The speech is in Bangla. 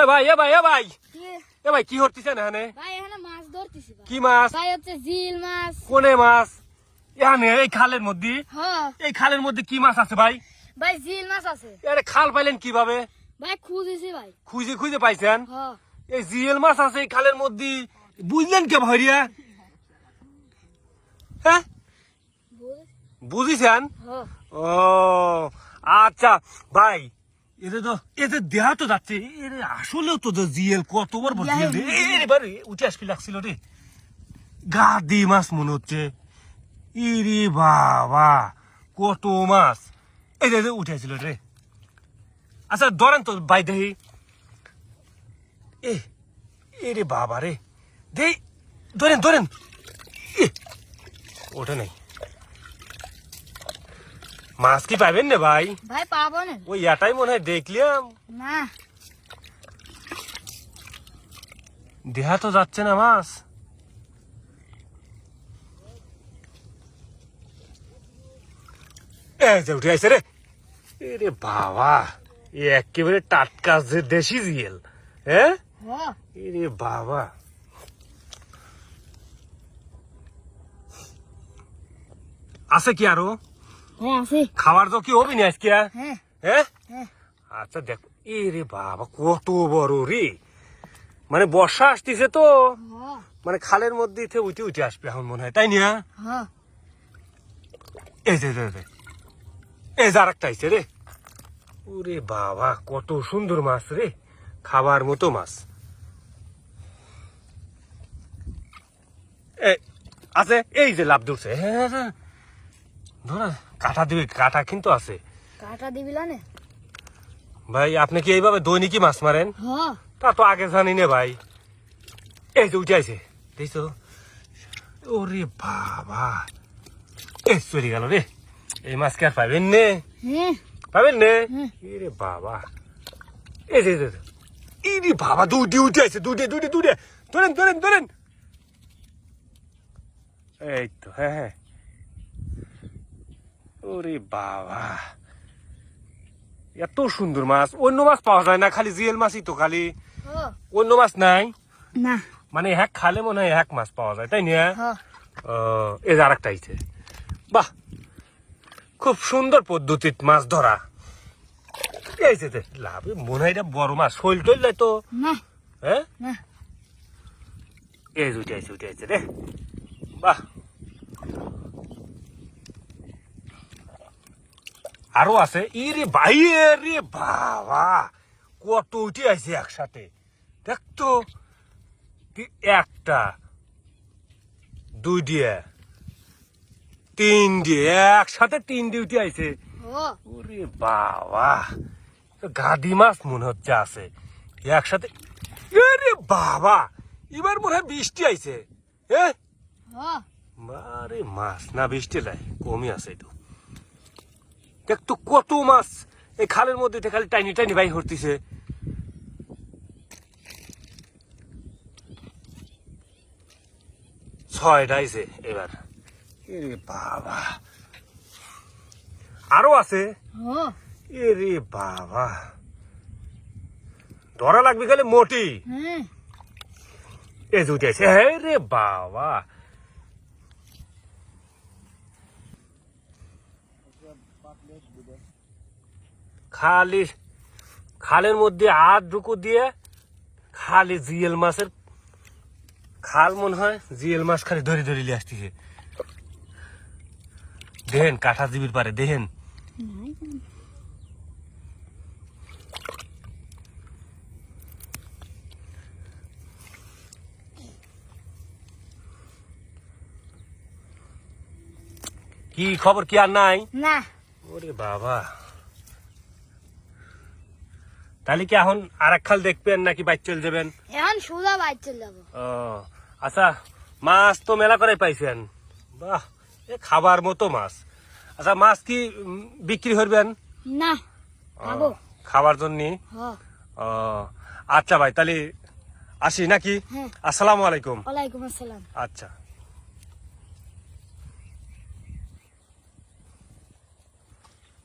ভাই এ ভাই কি এ ভাই কি হচ্ছিস এখানে? ভাই এখানে মাছ ধরতেছি ভাই। কি মাছ? ভাই হচ্ছে জিল মাছ। কোনে মাছ? এখানে এই খালের মধ্যে? হ্যাঁ এই খালের মধ্যে কি মাছ আছে ভাই? ভাই জিল মাছ আছে। আরে খাল পাইলেন কিভাবে? ভাই খুঁজেছি ভাই। খুঁজে খুঁজে পাইছেন? হ্যাঁ এই জিএল মাছ আছে এই খালের মধ্যে, বুঝলেন কে ভাইয়া? হ্যাঁ বুঝিছেন? হ্যাঁ ও আচ্ছা ভাই, এতে দেহা তো যাচ্ছে, এরে আসলেও তো জিএল কত বড় বড় জিএল রে, এবারে উঠে আসবি লাগছিল রে, গাদি মাছ মনে হচ্ছে। ইরে বাবা কত মাছ, এই যে উঠে আসছিল রে। আচ্ছা ধরেন তো ভাই দেখি, এরে বাবা রে, দেই ধরেন ধরেন, ওটা নেই মাছ কি পাবেন না ভাই? ভাই পাবো না। ওই এটাই মনে হয় দেখলাম, না দেহা তো যাচ্ছে না মাছ। এই যে উঠে আসছে রে, এরে বাবা একেবারে টাটকা যে দেশি জিয়েল। হ্যাঁ হ্যাঁ এরে বাবা, আছে কি আরো? হ্যাঁ আছে। খাবার তো কি হবি না আজকে? হ্যাঁ হ্যাঁ হ্যাঁ আচ্ছা দেখো, এরে বাবা কত বড় রে, মানে বর্ষা আসতেছে তো, হ্যাঁ মানে খালের মধ্যে উঠে উঠে আসবে এখন মনে হয়, তাই না? হ্যাঁ এই যে এই যে আরেকটা আইছে রে, ওরে বাবা কত সুন্দর মাছ রে, খাবার মতো মাছ। আছে এই যে লাভ ধরছে, হ্যাঁ ধরা কাটা দিবে, কাটা কিন্তু আছে। কাটা দিবি না? ভাই আপনি কি এইভাবে দৈনিকই মাছ মারেন? হ্যাঁ তা তো আগে জানি না ভাই। এই যে উঠে আইছে দেখছো, ওরে বাবা চলে গেল রে, এই মাছ কি আর পাবেন নে? হ্যাঁ পাবেন নে? হুম। এরে বাবা, এই যে ইরে বাবা দুটি উঠে আছে, দুটে ধরেন ধরেন ধরেন, এই তো হ্যাঁ। ওরে বাবা এত সুন্দর মাছ, অন্য মাছ পাওয়া যায় না, খালি জিএল মাছই তো, খালি হ্যাঁ অন্য মাছ নাই। না মানে এক খালে মনে হয় এক মাছ পাওয়া যায়, তাই না? হ্যাঁ এই যে আরেকটা আইছে, বাহ খুব সুন্দর পদ্ধতিতে মাছ ধরা। এই যে লাভ মনে হয় এটা বড় মাছ, শৈল টইল যায় তো। না হ্যাঁ না এই যে উঠে আইছে রে, বাহ আরো আছে। ইরে ভাই রে বাবা কত উঠে আইছে একসাথে, দেখতো একটা দুই দিয়ে তিন দিয়ে, একসাথে তিন দিয়ে উঠে আইছে। হ্যাঁ ওরে বাবা গাদি মাছ মনে হচ্ছে আছে একসাথে। আরে বাবা এবার মনে হয় বৃষ্টি আইছে। হ্যাঁ আরে মাছ না বৃষ্টি নাই, কমই আছে তো। দেখতো কত মাছ এই খালের মধ্যে খালি টাইনি টাইনি ভাই হরতিছে। ছয়টা আইছে এবার, এরে বাবা আরো আছে। হ্যাঁ এরে বাবা ধরা লাগবে খালি মোটি। হ্যাঁ এই যে উঠে আছে, হ্যাঁ রে বাবা খালি খালের মধ্যে হাত ঢুকু দিয়ে খালি জিএল মাছের খাল মনে হয়, জিএল মাছ খালি ধরে ধরে নিয়ে আসতেছে। দেখেন কাঠা দিবির পারে, দেখেন কি খবর, কি আর নাই? না ওরে বাবা তাহলে কি এখন আর এক খাল দেখবেন নাকি বাইক চলে যাবেন? এখন সোজা বাইর চলে যাবো। ও আচ্ছা, মাছ তো মেলা করে পাইছেন, বাহ এ খাবার মতো মাছ। আচ্ছা মাছ কি বিক্রি করবেন? না খাবো। খাবার জন্য? হ্যাঁ ও আচ্ছা ভাই তাহলে আসি নাকি? হ্যাঁ আসসালামু আলাইকুম। ওয়ালাইকুম আসসালাম। আচ্ছা।